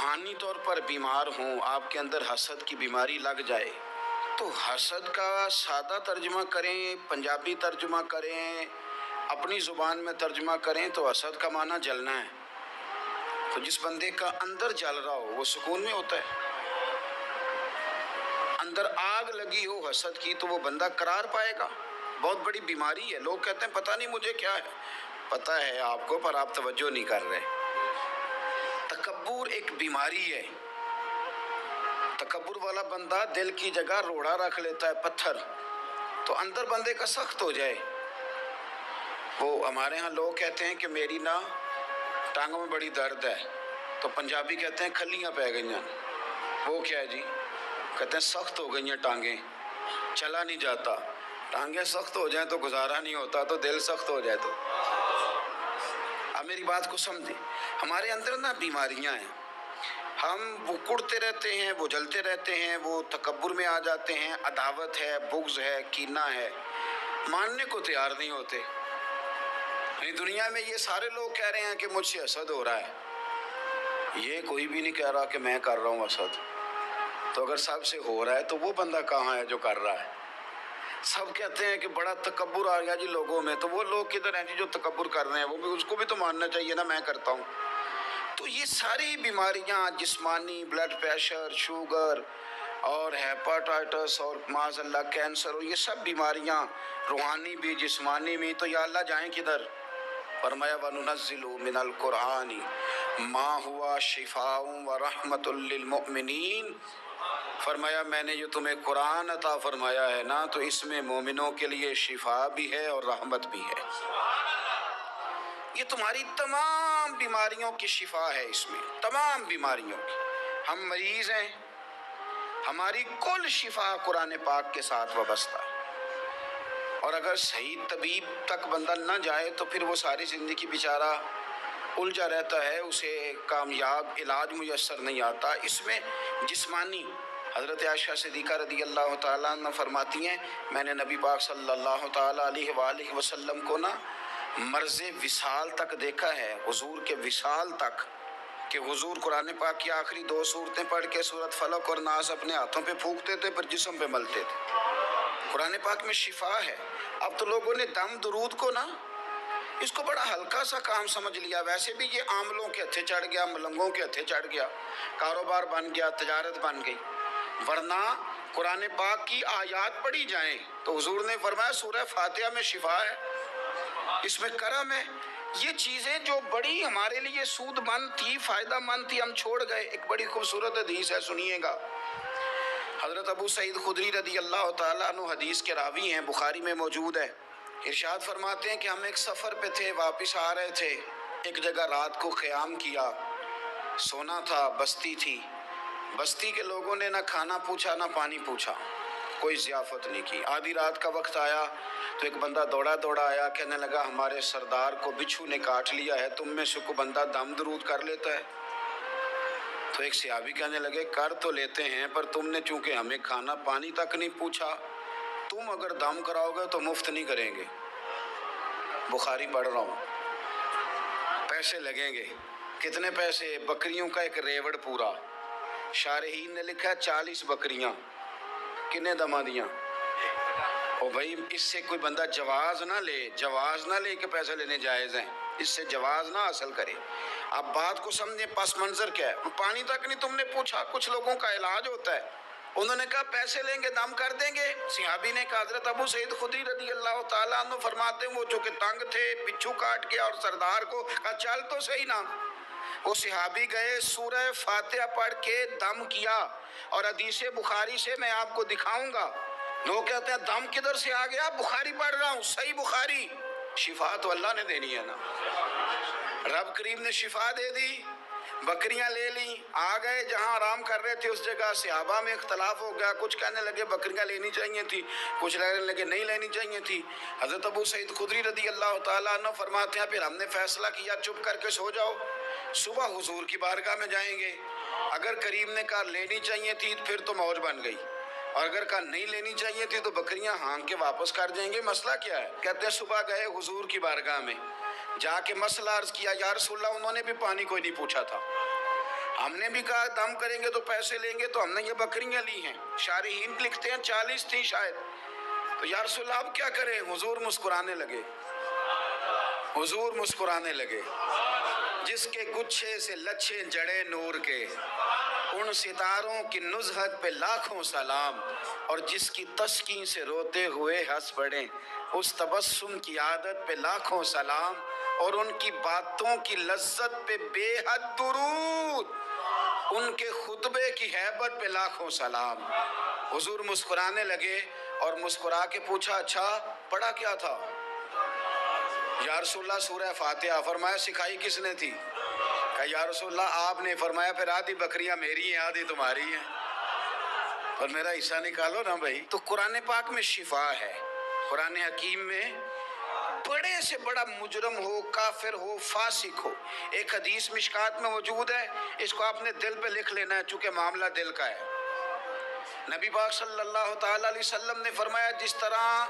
روحانی طور پر بیمار ہوں، آپ کے اندر حسد کی بیماری لگ جائے، تو حسد کا سادہ ترجمہ کریں، پنجابی ترجمہ کریں، اپنی زبان میں ترجمہ کریں تو حسد کا معنی جلنا ہے۔ تو جس بندے کا اندر جل رہا ہو وہ سکون میں ہوتا ہے، اندر آگ لگی ہو حسد کی تو وہ بندہ قرار پائے گا۔ بہت بڑی بیماری ہے۔ لوگ کہتے ہیں پتہ نہیں مجھے کیا ہے، پتہ ہے آپ کو پر آپ توجہ نہیں کر رہے۔ تکبر ایک بیماری ہے۔ تکبر والا بندہ دل کی جگہ روڑا رکھ لیتا ہے، پتھر، تو اندر بندے کا سخت ہو جائے۔ وہ ہمارے ہاں لوگ کہتے ہیں کہ میری نا ٹانگوں میں بڑی درد ہے، تو پنجابی کہتے ہیں کھلیاں پہ گئی ہیں۔ وہ کیا ہے جی؟ کہتے ہیں سخت ہو گئی ہیں ٹانگیں، چلا نہیں جاتا۔ ٹانگیں سخت ہو جائیں تو گزارا نہیں ہوتا، تو دل سخت ہو جائے تو۔ اب میری بات کو سمجھیں، ہمارے اندر نا بیماریاں ہیں، ہم وہ کڑتے رہتے ہیں، وہ جلتے رہتے ہیں، وہ تکبر میں آ جاتے ہیں، عداوت ہے، بغض ہے، کینہ ہے، ماننے کو تیار نہیں ہوتے۔ یعنی دنیا میں یہ سارے لوگ کہہ رہے ہیں کہ مجھ سے حسد ہو رہا ہے، یہ کوئی بھی نہیں کہہ رہا کہ میں کر رہا ہوں حسد۔ تو اگر سب سے ہو رہا ہے تو وہ بندہ کہاں ہے جو کر رہا ہے؟ سب کہتے ہیں کہ بڑا تکبر آ گیا جی لوگوں میں، تو وہ لوگ کدھر ہیں جی جو تکبر کر رہے ہیں؟ وہ بھی، اس کو بھی تو ماننا چاہیے نا میں کرتا ہوں۔ تو یہ ساری بیماریاں جسمانی، بلڈ پریشر، شوگر اور ہیپاٹائٹس اور معاذ اللہ کینسر، اور یہ سب بیماریاں روحانی بھی جسمانی بھی، تو یا اللہ جائیں کدھر؟ فرمایا وَنُنَزِّلُ مِنَ الْقُرْآنِ مَا هُوَ شِفَاءٌ وَرَحْمَةٌ لِّلْمُؤْمِنِينَ۔ فرمایا میں نے جو تمہیں قرآن عطا فرمایا ہے نا، تو اس میں مومنوں کے لیے شفا بھی ہے اور رحمت بھی ہے۔ یہ تمہاری تمام بیماریوں کی شفا ہے، اس میں تمام بیماریوں کی۔ ہم مریض ہیں، ہماری کل شفا قرآن پاک کے ساتھ وابستہ ہے، اور اگر صحیح طبیب تک بندہ نہ جائے تو پھر وہ ساری زندگی بیچارہ الجھا رہتا ہے، اسے کامیاب علاج میسر نہیں آتا۔ اس میں جسمانی، حضرت عائشہ صدیقہ رضی اللہ تعالیٰ عنہ فرماتی ہیں میں نے نبی پاک صلی اللہ تعالیٰ علیہ وآلہ وسلم کو نا مرض وصال تک دیکھا ہے، حضور کے وصال تک، کہ حضور قرآن پاک کی آخری 2 سورتیں پڑھ کے سورت فلق اور ناس اپنے ہاتھوں پہ پھونکتے تھے، پھر جسم پہ ملتے تھے۔ قرآن پاک میں شفا ہے۔ اب تو لوگوں نے دم درود کو نا اس کو بڑا ہلکا سا کام سمجھ لیا۔ ویسے بھی یہ عاملوں کے ہتھے چڑھ گیا، ملنگوں کے ہتھے چڑھ گیا، کاروبار بن گیا، تجارت بن گئی۔ ورنہ قرآن پاک کی آیات پڑھی جائیں تو حضور نے فرمایا سورہ فاتحہ میں شفا ہے، اس میں کرم ہے۔ یہ چیزیں جو بڑی ہمارے لیے سود مند تھی، فائدہ مند تھی، ہم چھوڑ گئے۔ ایک بڑی خوبصورت حدیث ہے، سنیے گا۔ حضرت ابو سعید خدری رضی اللہ تعالیٰ عنہ حدیث کے راوی ہیں، بخاری میں موجود ہے۔ ارشاد فرماتے ہیں کہ ہم ایک سفر پہ تھے، واپس آ رہے تھے، ایک جگہ رات کو قیام کیا، سونا تھا، بستی تھی۔ بستی کے لوگوں نے نہ کھانا پوچھا نہ پانی پوچھا، کوئی ضیافت نہیں کی۔ آدھی رات کا وقت آیا تو ایک بندہ دوڑا دوڑا آیا، کہنے لگا ہمارے سردار کو بچھو نے کاٹ لیا ہے، تم میں سے کوئی بندہ دم درود کر لیتا ہے؟ تو ایک صحابی کہنے لگے کر تو لیتے ہیں، پر تم نے چونکہ ہمیں کھانا پانی تک نہیں پوچھا، تم اگر دم کراؤ گے تو مفت نہیں کریں گے۔ بخاری پڑھ رہا ہوں، پیسے لگیں گے۔ کتنے پیسے؟ بکریوں کا ایک ریوڑ پورا۔ شارحین نے لکھا 40 بکریاں۔ کنے دما دیاں؟ او بھائی اس سے کوئی بندہ جواز نہ لے کہ پیسے لینے جائز ہیں، اس سے جواز نہ حاصل کرے۔ اب بات کو سمجھیں، پس منظر کیا ہے؟ پانی تک نہیں تم نے پوچھا۔ کچھ لوگوں کا علاج ہوتا ہے، انہوں نے کہا پیسے لیں گے دم کر دیں گے۔ صحابی نے کہا حضرت ابو سعید خدری رضی اللہ تعالیٰ عنہ فرماتے ہیں وہ جو کہ تنگ تھے، بچھو کاٹ گیا، اور سردار کو کہا چل تو صحیح نا۔ وہ صحابی گئے، سورہ فاتحہ پڑھ کے دم کیا، اور حدیث بخاری سے میں آپ کو دکھاؤں گا۔ لوگ کہتے ہیں دم کدھر سے آ گیا؟ بخاری پڑھ رہا ہوں، صحیح بخاری۔ شفا تو اللہ نے دینی ہے نا، رب کریم نے شفا دے دی۔ بکریاں لے لیں، آ گئے جہاں آرام کر رہے تھے اس جگہ۔ صحابہ میں اختلاف ہو گیا، کچھ کہنے لگے بکریاں لینی چاہیے تھی، کچھ کہنے لگے نہیں لینی چاہیے تھی۔ حضرت ابو سعید خدری رضی اللہ تعالیٰ عنہ فرماتے ہیں پھر ہم نے فیصلہ کیا چپ کر کے سو جاؤ، صبح حضور کی بارگاہ میں جائیں گے۔ اگر کریم نے کہا لینی چاہیے تھی پھر تو موج بن گئی، اور اگر کہا نہیں لینی چاہیے تھی تو بکریاں ہانک کے واپس کر جائیں گے۔ مسئلہ کیا ہے؟ کہتے ہیں صبح گئے حضور کی بارگاہ میں، جا کے مسئلہ عرض کیا، یا رسول اللہ انہوں نے بھی پانی کوئی نہیں پوچھا تھا۔ ہم نے بھی کہا دم کریں گے تو پیسے لیں گے، تو ہم نے یہ بکریاں لی ہیں۔ شارحین لکھتے ہیں 40 تھی شاید۔ تو یا رسول اللہ اب کیا کریں؟ حضور مسکرانے لگے، حضور مسکرانے لگے۔ جس کے گچھے سے لچھے جڑے نور کے، ان ستاروں کی نزہت پہ لاکھوں سلام، اور جس کی تسکین سے روتے ہوئے ہنس پڑے، اس تبسم کی عادت پہ لاکھوں سلام، اور ان کی باتوں کی لذت پہ بے حد درود، ان کے خطبے کی ہیبت پہ لاکھوں سلام۔ حضور مسکرانے لگے اور مسکرا کے پوچھا اچھا پڑھا کیا تھا؟ یا رسول اللہ سورہ فاتحہ۔ فرمایا سکھائی کس نے تھی؟ کہا یا رسول اللہ آپ نے۔ فرمایا پھر آدھی بکریاں میری ہیں آدھی تمہاری ہیں، اور میرا حصہ نکالو نا بھائی۔ تو قرآن پاک میں شفا ہے، قرآن حکیم میں بڑے سے بڑا مجرم ہو، کافر ہو، فاسق ہو، ایک حدیث مشکات میں موجود ہے، اس کو آپ نے دل پہ لکھ لینا ہے چونکہ معاملہ دل کا ہے۔ نبی پاک صلی اللہ تعالیٰ علیہ وسلم نے فرمایا جس طرح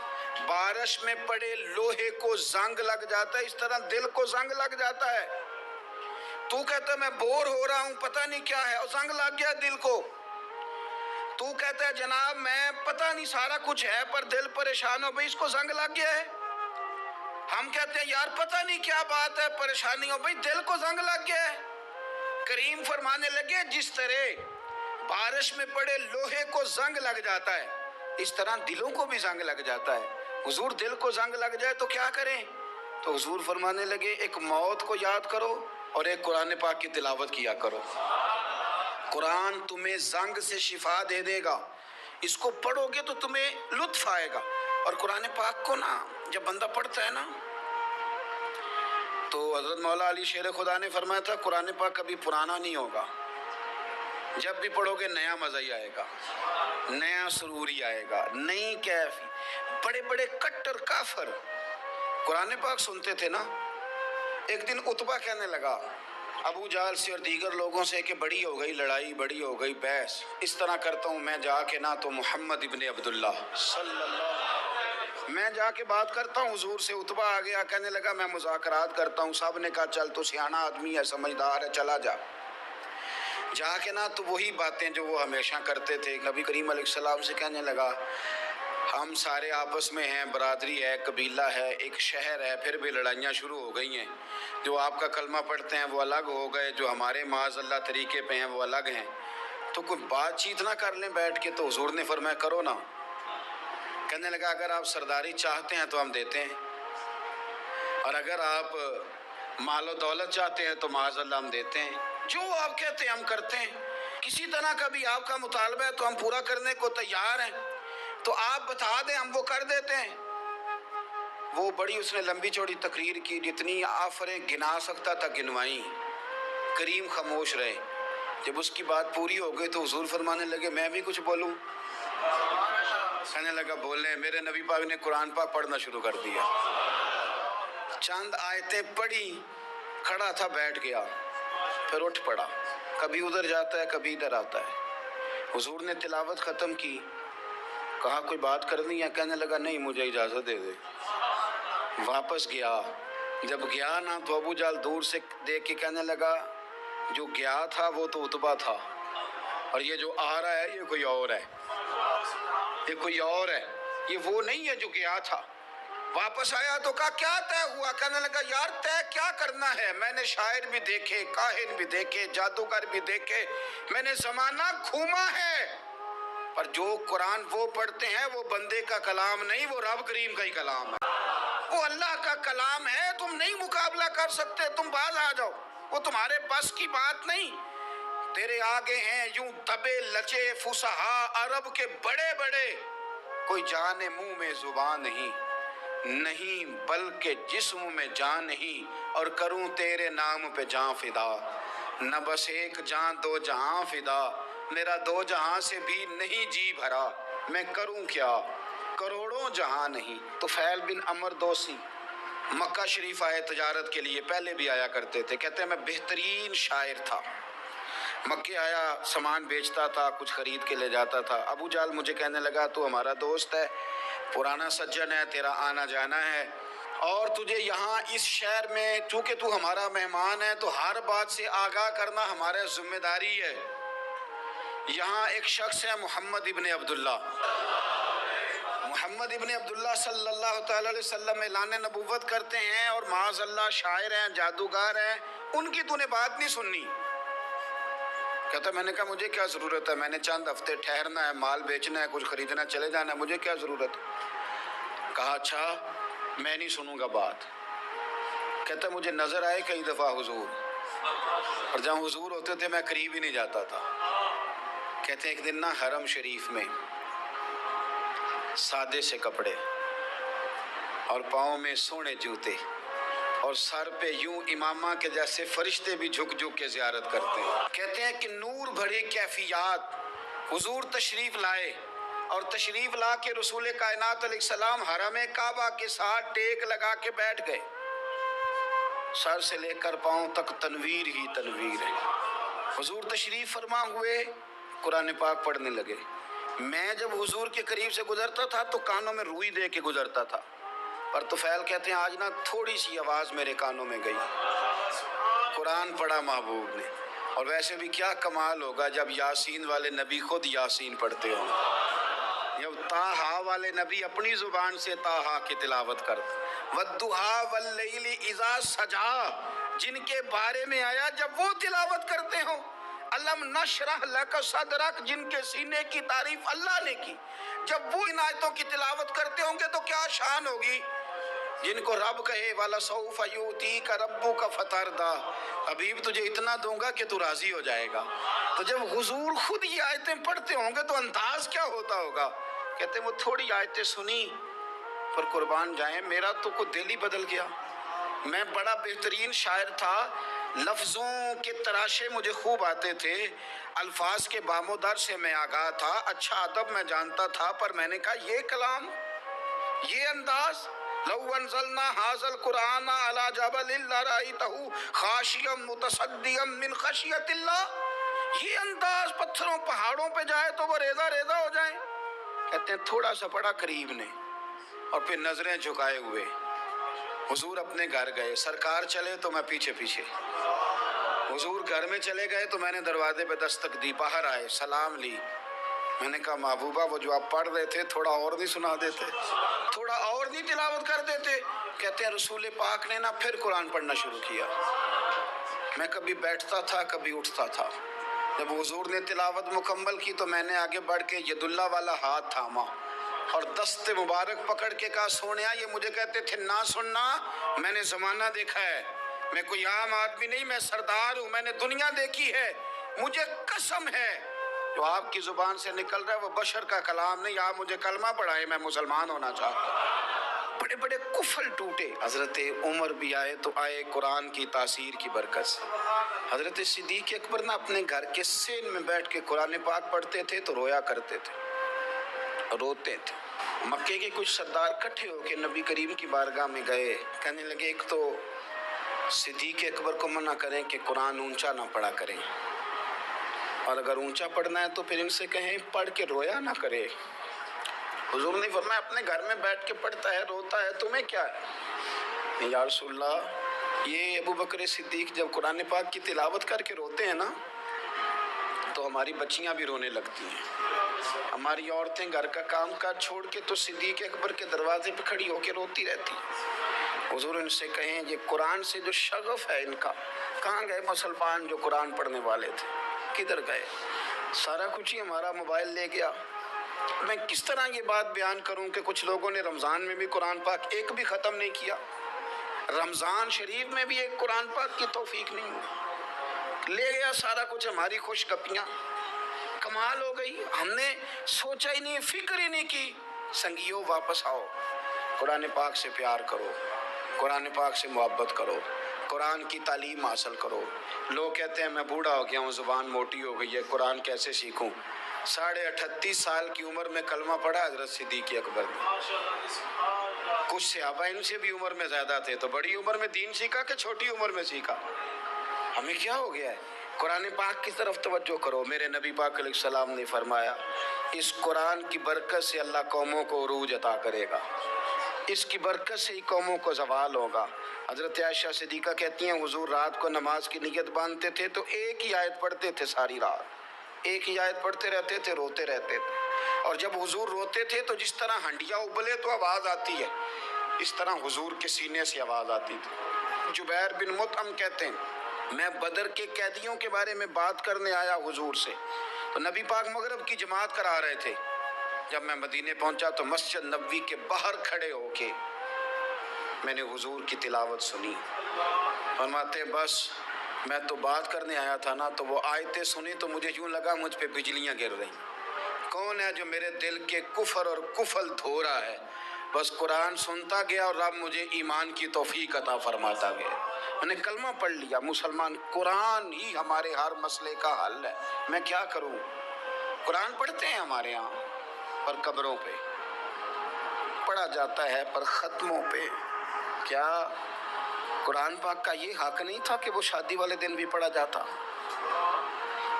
بارش میں پڑے لوہے کو زنگ لگ جاتا ہے، اس طرح دل کو زنگ لگ جاتا ہے۔ تو کہتا ہے میں بور ہو رہا ہوں پتہ نہیں کیا ہے، اور زنگ لگ گیا دل کو۔ تو کہتا ہے جناب میں پتہ نہیں سارا کچھ ہے پر دل پریشان ہو بھئی، اس کو زنگ لگ گیا ہے۔ ہم کہتے ہیں یار پتہ نہیں کیا بات ہے، پریشانی ہو بھئی، دل کو زنگ لگ گیا ہے۔ کریم فرمانے لگے جس طرح بارش میں پڑے لوہے کو زنگ لگ جاتا ہے، اس طرح دلوں کو بھی زنگ لگ جاتا ہے۔ حضور دل کو زنگ لگ جائے تو کیا کریں؟ تو حضور فرمانے لگے ایک موت کو یاد کرو اور ایک قرآن پاک کی تلاوت کیا کرو۔ قرآن تمہیں زنگ سے شفا دے دے گا، اس کو پڑھو گے تو تمہیں لطف آئے گا۔ اور قرآن پاک کو نا جب بندہ پڑھتا ہے نا تو حضرت مولا علی شیر خدا نے فرمایا تھا قرآن پاک کبھی پرانا نہیں ہوگا، جب بھی پڑھو گے نیا مزہ ہی آئے گا، نیا سرور ہی آئے گا، نئی کیفی۔ بڑے بڑے کٹر کافر قرآن پاک سنتے تھے نا۔ ایک دن عتبہ کہنے لگا ابو جہل سے اور دیگر لوگوں سے کہ بڑی ہو گئی لڑائی، بڑی ہو گئی بحث، اس طرح کرتا ہوں میں جا کے نہ تو محمد ابن عبداللہ صلی اللہ، میں جا کے بات کرتا ہوں حضور سے۔ عتبہ آ گیا کہنے لگا میں مذاکرات کرتا ہوں۔ صاحب نے کہا چل تو سیانا آدمی ہے، سمجھدار ہے، چلا جا۔ جا کے نا تو وہی باتیں جو وہ ہمیشہ کرتے تھے، نبی کریم علیہ السلام سے کہنے لگا ہم سارے آپس میں ہیں، برادری ہے، قبیلہ ہے، ایک شہر ہے، پھر بھی لڑائیاں شروع ہو گئی ہیں۔ جو آپ کا کلمہ پڑھتے ہیں وہ الگ ہو گئے، جو ہمارے معاذ اللہ طریقے پہ ہیں وہ الگ ہیں، تو کوئی بات چیت نہ کر لیں بیٹھ کے۔ تو حضور نے فرمایا کرو نا۔ کہنے لگا اگر آپ سرداری چاہتے ہیں تو ہم دیتے ہیں، اور اگر آپ مال و دولت چاہتے ہیں تو معاذ اللہ ہم دیتے ہیں، جو آپ کہتے ہیں ہم کرتے ہیں۔ کسی طرح کا بھی آپ کا مطالبہ ہے تو ہم پورا کرنے کو تیار ہیں، تو آپ بتا دیں ہم وہ کر دیتے ہیں۔ وہ بڑی اس نے لمبی چوڑی تقریر کی، جتنی آفریں گنا سکتا تھا گنوائیں۔ کریم خاموش رہے۔ جب اس کی بات پوری ہو گئی تو حضور فرمانے لگے میں بھی کچھ بولوں؟ کہنے لگا بولیں۔ میرے نبی پاک نے قرآن پاک پڑھنا شروع کر دیا، چند آیتیں پڑھی، کھڑا تھا بیٹھ گیا، پھر اٹھ پڑا، کبھی ادھر جاتا ہے کبھی ادھر آتا ہے۔ حضور نے تلاوت ختم کی، کہا کوئی بات کرنی ہے؟ کہنے لگا نہیں مجھے اجازت دے دے۔ واپس گیا، جب گیا نا تو ابو جہل دور سے دیکھ کے کہنے لگا جو گیا تھا وہ تو عتبہ تھا، اور یہ جو آ رہا ہے یہ کوئی اور ہے، یہ کوئی اور ہے، یہ وہ نہیں ہے جو گیا تھا۔ واپس آیا تو کہا کیا طے ہوا؟ کہنے لگا یار طے کیا کرنا ہے، میں نے شاعر بھی دیکھے، کاہن بھی دیکھے، جادوگر بھی دیکھے، میں نے زمانہ گھوما ہے، پر جو قرآن وہ پڑھتے ہیں وہ بندے کا کلام نہیں، وہ رب کریم کا ہی کلام ہے، وہ اللہ کا کلام ہے۔ تم نہیں مقابلہ کر سکتے، تم باز آ جاؤ، وہ تمہارے بس کی بات نہیں۔ تیرے آگے ہیں یوں دبے لچے فصحا عرب کے بڑے بڑے، کوئی جان منہ میں زبان نہیں بلکہ جسم میں جان نہیں، اور کروں تیرے نام پہ جان فدا، نہ بس ایک جان دو جہاں فدا، میرا دو جہاں سے بھی نہیں جی بھرا، میں کروں کیا کروڑوں جہاں نہیں۔ تو فیل بن عمر دوسی مکہ شریف آئے تجارت کے لیے، پہلے بھی آیا کرتے تھے، کہتے ہیں میں بہترین شاعر تھا، مکہ آیا سامان بیچتا تھا، کچھ خرید کے لے جاتا تھا۔ ابو جہل مجھے کہنے لگا تو ہمارا دوست ہے، پرانا سجن ہے، تیرا آنا جانا ہے، اور تجھے یہاں اس شہر میں چونکہ تو ہمارا مہمان ہے تو ہر بات سے آگاہ کرنا ہمارا ذمہ داری ہے۔ یہاں ایک شخص ہے محمد ابن عبداللہ، محمد ابن عبداللہ صلی اللہ تعالی علیہ وسلم اعلان نبوت کرتے ہیں اور معاذ اللہ شاعر ہیں، جادوگر ہیں، ان کی تو نے بات نہیں سننی۔ کہتا میں نے کہا مجھے کیا ضرورت ہے، میں نے چند ہفتے ٹھہرنا ہے، مال بیچنا ہے، کچھ خریدنا چلے جانا ہے، مجھے کیا ضرورت ہے؟ کہا اچھا میں نہیں سنوں گا بات۔ کہتا مجھے نظر آئے کئی دفعہ حضور، اور جہاں حضور ہوتے تھے میں قریب ہی نہیں جاتا تھا۔ کہتے ہیں ایک دن نا حرم شریف میں سادے سے کپڑے اور پاؤں میں سونے جوتے اور سر پہ یوں امامہ کے جیسے فرشتے بھی جھک جھک کے زیارت کرتے ہیں۔ کہتے ہیں کہ نور بھری کیفیات حضور تشریف لائے، اور تشریف لا کے رسول کائنات علیہ السلام حرم کعبہ کے ساتھ ٹیک لگا کے بیٹھ گئے۔ سر سے لے کر پاؤں تک تنویر ہی تنویر ہے۔ حضور تشریف فرما ہوئے قرآن پاک پڑھنے لگے۔ میں جب حضور کے قریب سے گزرتا تھا تو کانوں میں روئی دے کے گزرتا تھا، پر طفیل کہتے ہیں آج نا تھوڑی سی آواز میرے کانوں میں گئی، قرآن پڑھا محبوب نے۔ اور ویسے بھی کیا کمال ہوگا جب یاسین والے نبی خود یاسین پڑھتے ہوں، جب طٰہٰ والے نبی اپنی زبان سے طٰہٰ کی تلاوت کرتے، وَالضُّحَىٰ وَاللَّيْلِ إِذَا سَجَىٰ جن کے بارے میں آیا جب وہ تلاوت کرتے ہوں، الم نشرح لک صدرک جن کے سینے کی تعریف اللہ نے کی، جب وہ ان آیتوں کی تلاوت کرتے ہوں گے تو کیا شان ہوگی۔ جن کو رب کہے وَلَسَوْفَ يُؤْتِيكَ رَبُّكَ فَتَرْضَىٰ حبیب تجھے اتنا دوں گا کہ تو راضی ہو جائے گا۔ تو جب حضور خود یہ آیتیں پڑھتے ہوں گے تو انداز کیا ہوتا ہوگا۔ کہتے ہیں وہ تھوڑی آیتیں سنی پر قربان جائیں میرا تو کوئی دل ہی بدل گیا۔ میں بڑا بہترین شاعر تھا، لفظوں کے تراشے مجھے خوب آتے تھے، الفاظ کے بام و در سے میں آگاہ تھا، اچھا ادب میں جانتا تھا، پر میں نے کہا یہ کلام، یہ انداز، لو انزلنا هذا القرآن على جبل لرأيته خاشعا متصدعا من خشیۃ اللہ، یہ انداز پتھروں پہاڑوں پہ جائے تو وہ ریزہ ریزہ ہو جائیں۔ کہتے ہیں تھوڑا سا پڑا قریب نے اور پھر نظریں جھکائے ہوئے حضور اپنے گھر گئے، سرکار چلے تو میں پیچھے پیچھے، حضور گھر میں چلے گئے تو میں نے دروازے پہ دستک دی، باہر آئے، سلام لی۔ میں نے کہا محبوبہ وہ جو آپ پڑھ رہے تھے تھوڑا اور نہیں سنا دیتے، تھوڑا اور نہیں تلاوت کر دیتے۔ کہتے ہیں رسول پاک نے نا پھر قرآن پڑھنا شروع کیا۔ میں کبھی بیٹھتا تھا کبھی اٹھتا تھا، جب حضور نے تلاوت مکمل کی تو میں نے آگے بڑھ کے ید اللہ والا ہاتھ تھاما اور دست مبارک پکڑ کے کہا سونیا، یہ مجھے کہتے تھے نہ سننا، میں نے زمانہ دیکھا ہے، میں کوئی عام آدمی نہیں، میں سردار ہوں، میں نے دنیا دیکھی ہے، مجھے قسم ہے جو آپ کی زبان سے نکل رہا ہے وہ بشر کا کلام نہیں، آپ مجھے کلمہ پڑھائے، میں مسلمان ہونا چاہتا ہوں۔ بڑے بڑے کفل ٹوٹے۔ حضرت عمر بھی آئے تو آئے قرآن کی تاثیر کی برکت سے۔ حضرت صدیق اکبر نہ اپنے گھر کے سین میں بیٹھ کے قرآن پاک پڑھتے تھے تو رویا کرتے تھے، روتے تھے۔ مکے کے کچھ سردار کٹھے ہو کے نبی کریم کی بارگاہ میں گئے، کہنے لگے ایک تو صدیق اکبر کو منع کریں کہ قرآن اونچا نہ پڑھا کریں، اور اگر اونچا پڑھنا ہے تو پھر ان سے کہیں پڑھ کے رویا نہ کرے۔ حضور نے فرمایا اپنے گھر میں بیٹھ کے پڑھتا ہے روتا ہے، تمہیں کیا ہے؟ یا رسول اللہ یہ ابو بکر صدیق جب قرآن پاک کی تلاوت کر کے روتے ہیں نا تو ہماری بچیاں بھی رونے لگتی ہیں، ہماری عورتیں گھر کا کام کاج چھوڑ کے تو صدیق اکبر کے دروازے پہ کھڑی ہو کے روتی رہتی ہیں۔ حضور ان سے کہیں یہ قرآن سے جو شغف ہے ان کا، کہاں گئے مسلمان جو قرآن پڑھنے والے تھے، کدھر گئے؟ سارا کچھ ہی ہمارا موبائل لے گیا۔ میں کس طرح یہ بات بیان کروں کہ کچھ لوگوں نے رمضان میں بھی قرآن پاک ایک بھی ختم نہیں کیا، رمضان شریف میں بھی ایک قرآن پاک کی توفیق نہیں ہوئی، لے گیا سارا کچھ ہماری خوش گپیاں۔ کمال ہو گئی، ہم نے سوچا ہی نہیں، فکر ہی نہیں کی۔ سنگیو واپس آؤ، قرآن پاک سے پیار کرو، قرآن پاک سے محبت کرو، قرآن کی تعلیم حاصل کرو۔ لوگ کہتے ہیں میں بوڑھا ہو گیا ہوں، زبان موٹی ہو گئی ہے، قرآن کیسے سیکھوں؟ 38.5 سال کی عمر میں کلمہ پڑھا حضرت صدیق اکبر نے۔ کچھ صحابہ ان سے بھی عمر میں زیادہ تھے، تو بڑی عمر میں دین سیکھا کہ چھوٹی عمر میں سیکھا؟ ہمیں کیا ہو گیا ہے؟ قرآن پاک کی طرف توجہ کرو۔ میرے نبی پاک علیہ السلام نے فرمایا اس قرآن کی برکت سے اللہ قوموں کو عروج عطا کرے گا۔ اس کی برکت سے ہی قوموں کو زوال ہوگا۔ حضرت عائشہ صدیقہ کہتی ہیں حضور رات کو نماز کی نیت باندھتے تھے تو ایک ہی آیت پڑھتے تھے ساری رات، ایک ہی آیت پڑھتے رہتے تھے، روتے رہتے تھے۔ اور جب حضور روتے تھے تو جس طرح ہنڈیا ابلے تو آواز آتی ہے، اس طرح حضور کے سینے سے آواز آتی تھی۔ جبیر بن مطعم کہتے ہیں میں بدر کے قیدیوں کے بارے میں بات کرنے آیا حضور سے، تو نبی پاک مغرب کی جماعت کرا رہے تھے۔ جب میں مدینے پہنچا تو مسجد نبوی کے باہر کھڑے ہو کے میں نے حضور کی تلاوت سنی۔ فرماتے بس میں تو بات کرنے آیا تھا نا، تو وہ آیتیں سنی تو مجھے یوں لگا مجھ پہ بجلیاں گر رہی۔ کون ہے جو میرے دل کے کفر اور کفل دھو رہا ہے؟ بس قرآن سنتا گیا اور رب مجھے ایمان کی توفیق عطا فرماتا گیا۔ میں نے کلمہ پڑھ لیا، مسلمان، قرآن ہی ہمارے ہر مسئلے کا حل ہے۔ میں کیا کروں؟ قرآن پڑھتے ہیں ہمارے ہاں، پر قبروں پہ پڑھا جاتا ہے، پر ختموں پہ۔ کیا قرآن پاک کا یہ حق نہیں تھا کہ وہ شادی والے دن بھی پڑھا جاتا؟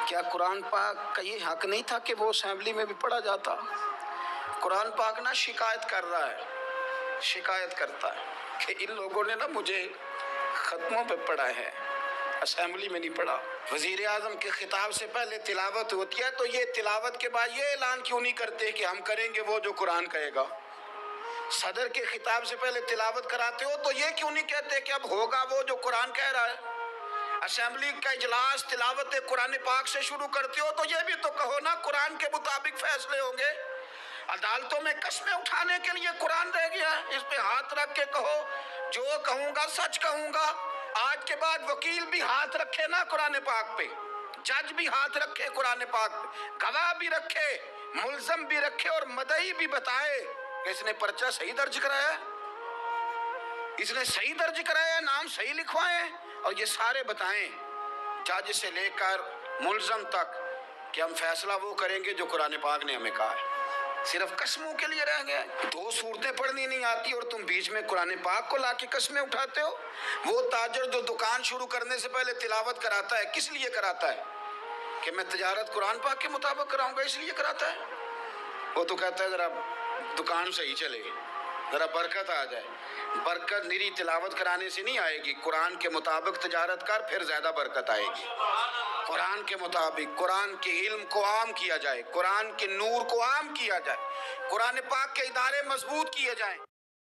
کیا قرآن پاک کا یہ حق نہیں تھا کہ وہ اسمبلی میں بھی پڑھا جاتا؟ قرآن پاک نا شکایت کر رہا ہے، شکایت کرتا ہے کہ ان لوگوں نے نا مجھے ختموں پہ پڑھا ہے، اسمبلی میں نہیں پڑھا۔ وزیر اعظم کے خطاب سے پہلے تلاوت ہوتی ہے تو یہ تلاوت کے بعد یہ اعلان کیوں نہیں کرتے کہ ہم کریں گے وہ جو قرآن کہے گا؟ صدر کے خطاب سے پہلے تلاوت کراتے ہو تو یہ کیوں نہیں کہتے کہ اب ہوگا وہ جو قرآن کہہ رہا ہے؟ اسمبلی کا اجلاس تلاوت قرآن پاک سے شروع کرتے ہو تو یہ بھی تو کہو نا قرآن کے مطابق فیصلے ہوں گے۔ عدالتوں میں قسمیں اٹھانے کے لیے قرآن رہ گیا ہے، اس پہ ہاتھ رکھ کے کہو جو کہوں گا سچ کہوں گا۔ آج کے بعد وکیل بھی ہاتھ رکھے نا قرآن پاک پہ، جج بھی ہاتھ رکھے قرآن پاک پہ، گواہ بھی رکھے، ملزم بھی رکھے، اور مدعی بھی بتائے کہ اس نے پرچہ صحیح درج کرایا ہے، اس نے صحیح درج کرایا ہے، نام صحیح لکھوائے ہیں، اور یہ سارے بتائیں جج سے لے کر ملزم تک کہ ہم فیصلہ وہ کریں گے جو قرآن پاک نے ہمیں کہا ہے۔ صرف قسموں کے لیے رہ گئے، دو صورتیں پڑھنی نہیں آتی اور تم بیچ میں قرآن پاک کو لا کے قسمیں اٹھاتے ہو۔ وہ تاجر جو دکان شروع کرنے سے پہلے تلاوت کراتا ہے کس لیے کراتا ہے؟ کہ میں تجارت قرآن پاک کے مطابق کراؤں گا، اس لیے کراتا ہے۔ وہ تو کہتا ہے ذرا دکان صحیح چلے، ذرا برکت آ جائے۔ برکت نری تلاوت کرانے سے نہیں آئے گی، قرآن کے مطابق تجارت کر پھر زیادہ برکت آئے گی۔ قرآن کے مطابق قرآن کے علم کو عام کیا جائے، قرآن کے نور کو عام کیا جائے، قرآن پاک کے ادارے مضبوط کیے جائیں۔